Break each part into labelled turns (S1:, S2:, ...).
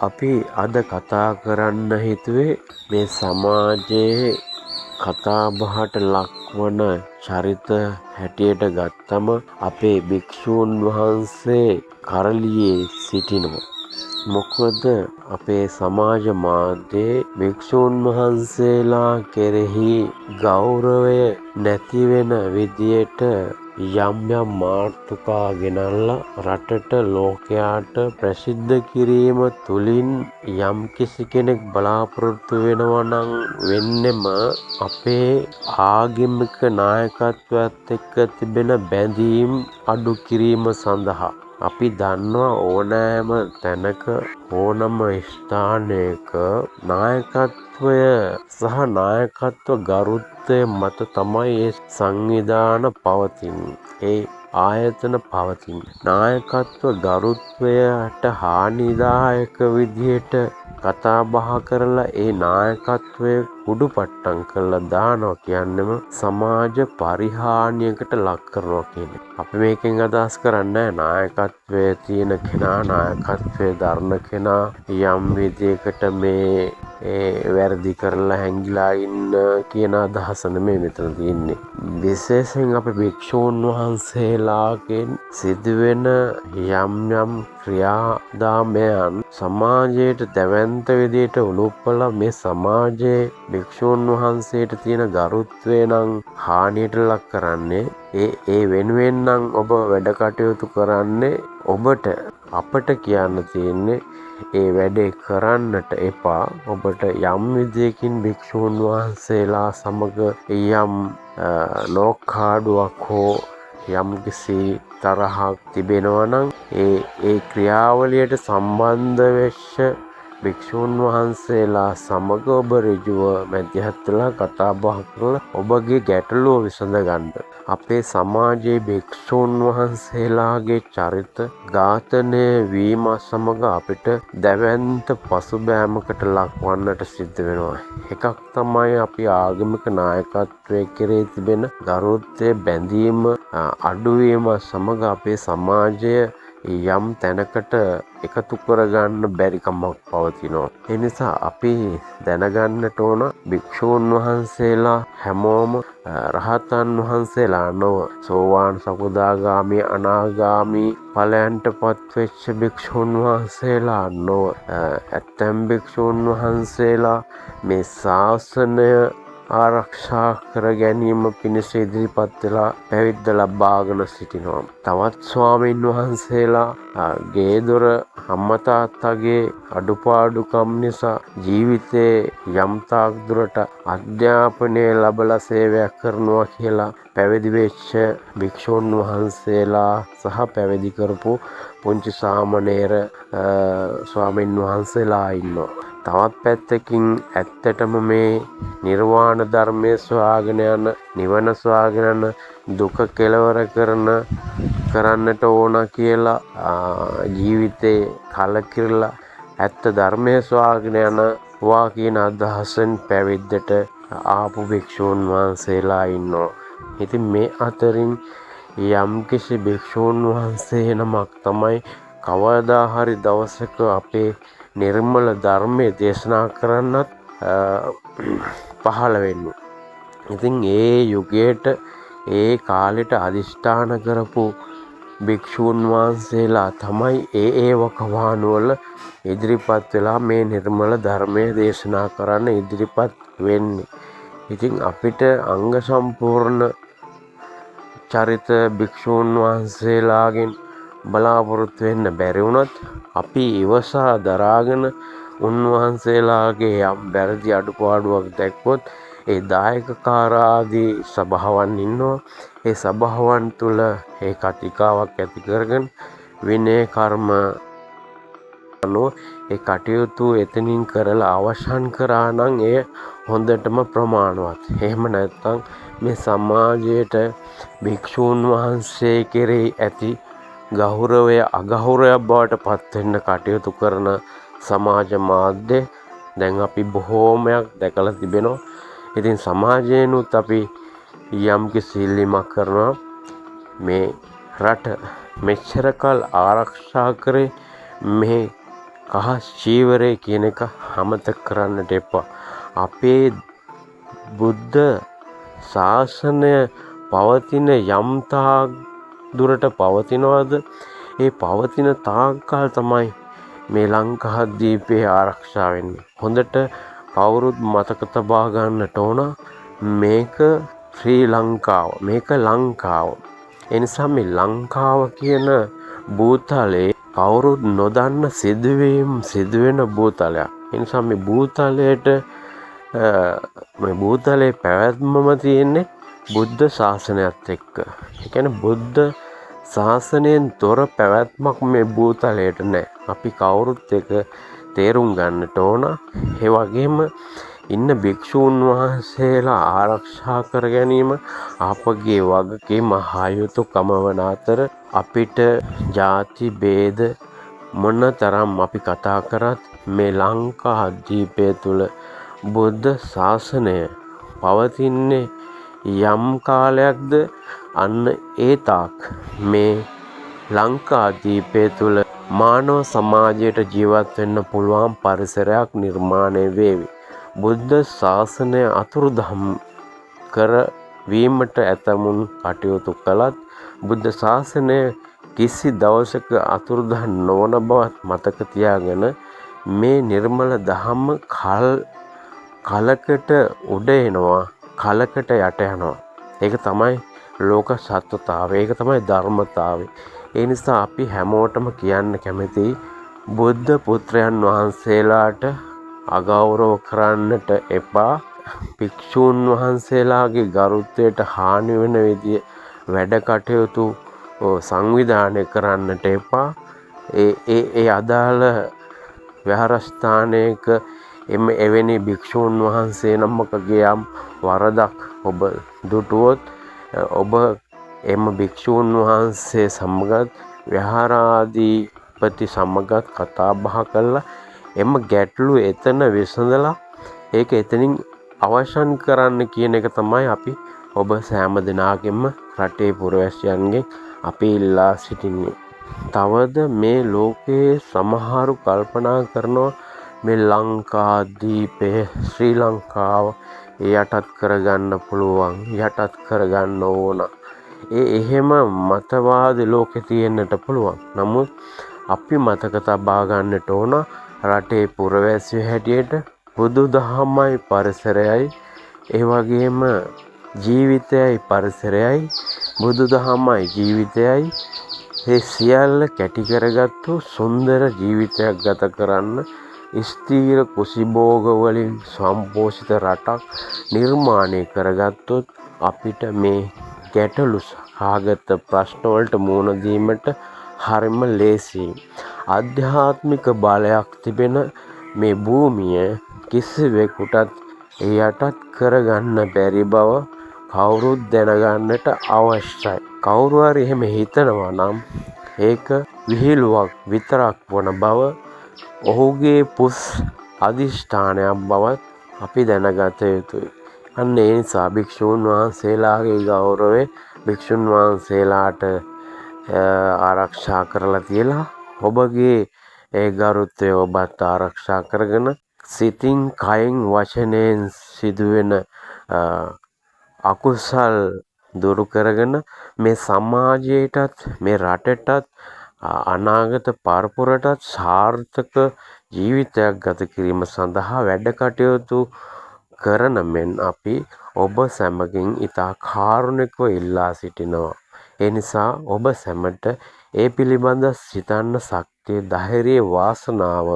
S1: අපි අද කතා කරන්න හිතුවේ මේ සමාජයේ කතා බහට ලක්වන චරිත හැටියට ගත්තම අපේ භික්ෂූන් වහන්සේ කරලියේ සිටිනවා. මොකද අපේ සමාජ මාධ්‍යයේ භික්ෂූන් වහන්සේලා කෙරෙහි ගෞරවය නැති වෙන විදියට යම් යම් මාතෘකා ගෙනල්ලා රටට ලෝකයාට ප්‍රසිද්ධ කිරීම තුළින් යම් කිසි කෙනෙක් බලාපොරොත්තු වෙනවා නම් වෙන්නෙම අපේ ආගමික නායකත්වයත් එක්ක තිබෙන බැඳීම් අඩු කිරීම සඳහා. අපි දන්නවා ඕනෑම තැනක ඕනම ස්ථානයක නායකත්වය සහ නායකත්ව ගරුත්වය මත තමයි ඒ සංවිධාන පවතින්නේ. ඒ ආයතන පවතින්නේ. නායකත්ව ගරුත්වයට හානිදායක විදියට කතා බහ කරලා ඒ නායකත්වය කුඩුපට්ටම් කරලා දානවා කියන්නේම සමාජ පරිහානියකට ලක් කරනවා කියන්නේ. අපි මේකෙන් අදහස් කරන්නේ නායකත්වයේ තියෙන කෙනා නායකත්වයේ දරන කෙනා යම් විදියකට මේ වැරදි කරලා හැංගිලා ඉන්න කියන අදහස නෙමෙයි මෙතන තියෙන්නේ. විශේෂයෙන් අපේ භික්ෂූන් වහන්සේලාගෙන් සිදුවෙන යම් යම් ක්‍රියාදාමයන් සමාජයට දැවැන්ත විදියට උලුප්පලා මේ සමාජයේ භික්ෂූන් වහන්සේට තියෙන ගරුත්වය නම් හානියට ලක් කරන්නේ ඒ වෙනුවෙන් නම් ඔබ වැඩ කටයුතු කරන්නේ ඔබට අපට කියන්න තියෙන්නේ ඒ වැඩේ කරන්නට එපා. ඔබට යම් විදියකින් භික්ෂූන් වහන්සේලා සමග යම් නෝක්කාඩුවක් හෝ යම්කිසි තරහක් තිබෙනවා නම් ඒ ක්‍රියාවලියට සම්බන්ධ වෙච්ච භික්ෂූන් වහන්සේලා සමග ඔබ ඍජුව මැදිහත් වෙලා කතා බහ කරලා ඔබගේ ගැටලුව විසඳ ගන්න. අපේ සමාජයේ භික්ෂූන් වහන්සේලාගේ චරිත ඝාතනය වීම සමග අපිට දැවැන්ත පසුබෑමකට ලක්වන්නට සිද්ධ වෙනවා. එකක් තමයි අපි ආගමික නායකත්වයේ කෙරේ තිබෙන ගරුත්වය බැඳීම අඩුවීම සමග අපේ සමාජය යම් තැනකට එකතු කරගන්න බැරි කමක් පවතිනවා. ඒ නිසා අපි දැනගන්නට ඕන භික්ෂූන් වහන්සේලා හැමෝම රහතන් වහන්සේලා නොව සෝවාන් සකදාගාමි අනාගාමි ඵලයන්ට පත්වෙච්ච භික්ෂූන් වහන්සේලා නොව ඇතැම් භික්ෂූන් වහන්සේලා මේ ශාසනය ආරක්ෂා කර ගැනීම පිණිස ඉදිරිපත් වෙලා පැවිද්ද ලබාගෙන සිටිනවා. තවත් ස්වාමීන් වහන්සේලා ගේදොර අම්මා තාත්තගේ අඩුපාඩුකම් නිසා ජීවිතේ යම් තාක් දුරට අධ්‍යාපනය ලැබලා සේවයක් කරනවා කියලා පැවිදි වෙච්ච භික්ෂුන් වහන්සේලා සහ පැවිදි කරපු පුංචි සාමණේර ස්වාමීන් වහන්සේලා ඉන්නවා. තවත් පැත්තකින් ඇත්තටම මේ නිර්වාණ ධර්මයේ සොයාගෙන යන නිවන සොයාගෙන යන දුක කෙලවර කරන්නට ඕන කියලා ජීවිතේ කලකිරලා ඇත්ත ධර්මයේ සොයාගෙන යනවා කියන අදහසෙන් පැවිද්දට ආපු භික්ෂූන් වහන්සේලා ඉන්නවා. ඉතින් මේ අතරින් යම්කිසි භික්ෂූන් වහන්සේ නමක් තමයි කවදා හරි දවසක අපේ නිර්මල ධර්මයේ දේශනා කරන්නත් පහළ වෙන්නේ. ඉතින් ඒ යුගයට ඒ කාලෙට අදිෂ්ඨාන කරපු භික්ෂූන් වහන්සේලා තමයි ඒ වකවානුවල ඉදිරිපත් වෙලා මේ නිර්මල ධර්මයේ දේශනා කරන්න ඉදිරිපත් වෙන්නේ. ඉතින් අපිට අංග සම්පූර්ණ චරිත භික්ෂූන් වහන්සේලාගෙන් බලාපොරොත්තු වෙන්න බැරි වුණත් අපි ඉවසා දරාගෙන උන්වහන්සේලාගේ යම් වැරදි අඩුපාඩුවක් දැක්කොත් ඒ දායකකාර ආදී සභාවන් ඉන්නවා. ඒ සභාවන් තුල ඒ කතිකාවක් ඇති කරගෙන විනය කර්ම ඒ කටයුතු එතනින් කරලා අවසන් කරා නම් එය හොඳටම ප්‍රමාණවත්. එහෙම නැත්නම් මේ සමාජයට භික්ෂූන් වහන්සේ කෙරෙහි ඇති ගෞරවය අගෞරවයක් බවට පත් වෙන්න කටයුතු කරන සමාජ මාධ්‍ය දැන් අපි බොහෝමයක් දැකලා තිබෙනවා. ඉතින් සමාජයෙන්ුත් අපි යම් කිසි ඉල්ලීමක් කරනවා මේ රට මෙච්චර කල් ආරක්ෂා කරේ මේ කහ චීවරය කියන එක අමතක කරන්නට එපා. අපේ බුද්ධ ශාසනය පවතින යම් තාක් දුරට පවතිනවද ඒ පවතින තාක්කල් තමයි මේ ලංකාද්වීපය ආරක්ෂා වෙන්නේ. හොඳට කවුරුත් මතක තබා ගන්නට ඕන මේක ශ්‍රී ලංකාව, මේක ලංකාව. එනිසා මේ ලංකාව කියන භූතලේ කවුරුත් නොදන්න සිදුවීම් සිදුවෙන භූතලයක්. එනිසා මේ භූතලේ පැවැත්මම තියෙන්නේ බුද්ධ ශාසනයත් එක්ක. ඒ කියන්නේ බුද්ධ ශාසනයෙන් තොර පැවැත්මක් මේ භූතලයට නැහැ. අපි කවුරුත් එක තේරුම් ගන්නට ඕන. ඒ වගේම ඉන්න භික්ෂූන් වහන්සේලා ආරක්ෂා කර ගැනීම අපගේ වගකීම හා යුතුකම වන අතර අපිට ಜಾති ભેද මොනතරම් අපි කතා කරත් මේ ලංකාද්වීපය තුල බුද්ධ ශාසනය පවතින්නේ යම් කාලයක්ද අන්න ඒ තාක් මේ ලංකාද්වීපය තුල මානව සමාජයට ජීවත් වෙන්න පුළුවන් පරිසරයක් නිර්මාණය වේවි. බුද්ධ ශාසනය අතුරුදහන් කරවීමට ඇතමුන් කටයුතු කළත් බුද්ධ ශාසනය කිසි දවසක අතුරුදහන් නොවන බවත් මතක තියාගෙන මේ නිර්මල දහම කලකට උඩ එනවා, කලකට යට යනවා. ඒක තමයි ලෝක සත්‍යතාවය. ඒක තමයි ධර්මතාවය. ඒ නිසා අපි හැමෝටම කියන්න කැමතියි බුද්ධ පුත්‍රයන් වහන්සේලාට අගෞරව කරන්නට එපා. භික්ෂූන් වහන්සේලාගේ ගරුත්වයට හානි වෙන විදිය වැඩ කටයුතු සංවිධානය කරන්නට එපා. ඒ අදාළ විහාරස්ථානයක එවැනි භික්ෂූන් වහන්සේ නමකගේ යම් වරදක් ඔබ දුටුවොත් ඔබ එම භික්ෂූන් වහන්සේ සමගත් විහාරාධිපති සමගත් කතා බහ කරලා එම ගැටලු එතන විසඳලා ඒක එතනින් අවසන් කරන්න කියන එක තමයි අපි ඔබ සෑම දෙනාගෙම රටේ පුරවැසියන්ගෙන් අපි ඉල්ලා සිටින්නේ. තවද මේ ලෝකයේ සමහරු කල්පනා කරනවා මේ ලංකාද්වීපය ශ්‍රී ලංකාව යටත් කරගන්න පුළුවන්, යටත් කරගන්න ඕන. එහෙම මතවාද ලෝකේ තියෙන්නට පුළුවන්. නමුත් අපි මතක තබා ගන්නට ඕන රටේ පුරවැසියෝ හැටියට බුදු දහමයි පරිසරයයි ඒ වගේම ජීවිතයයි පරිසරයයි බුදු දහමයි ජීවිතයයි ඒ සියල්ල කැටි කරගත්තු සුන්දර ජීවිතයක් ගත කරන්න ස්ථීර කුසිභෝග වලින් සම්පෝෂිත රටක් නිර්මාණය කරගත්තොත් අපිට මේ ගැටලු සහගත ප්‍රශ්න වලට මුහුණ දීමට හරිම ලේසියි. ආධ්‍යාත්මික බලයක් තිබෙන මේ භූමිය කිසිවෙකුටත් යටත් කරගන්න බැරි බව කවුරුත් දැනගන්නට අවශ්‍යයි. කවුරු හරි එහෙම හිතනවා නම් ඒක විහිළුවක් විතරක් වන බව ඔහුගේ පුස් අධිෂ්ඨානයක් බවත් අපි දැනගත යුතුයි. අන්න ඒ නිසා භික්ෂූන් වහන්සේලාගේ ගෞරවය භික්ෂුන් වහන්සේලාට ආරක්ෂා කරලා තියලා ඔබගේ ඒ ගරුත්වය ඔබත් ආරක්ෂා කරගෙන සිතින් කයින් වචනයෙන් සිදුවෙන අකුසල් දුරු කරගෙන මේ සමාජයටත් මේ රටටත් අනාගත පරපුරටත් සාර්ථක ජීවිතයක් ගත කිරීම සඳහා වැඩ කටයුතු කරන මෙන් අපි ඔබ සැමගින් ඉතා කාරුණිකව ඉල්ලා සිටිනවා. ඒ නිසා ඔබ සැමට ඒ පිළිබඳ සිතන්න ශක්තිය, ධෛර්යය, වාසනාව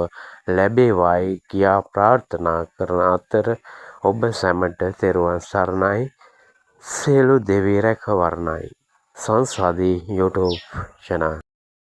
S1: ලැබේවායි කියා ප්‍රාර්ථනා කරන අතර ඔබ සැමට තෙරුවන් සරණයි. සියලු දෙවි රැකවරණයි. සංසාදී YouTube channel.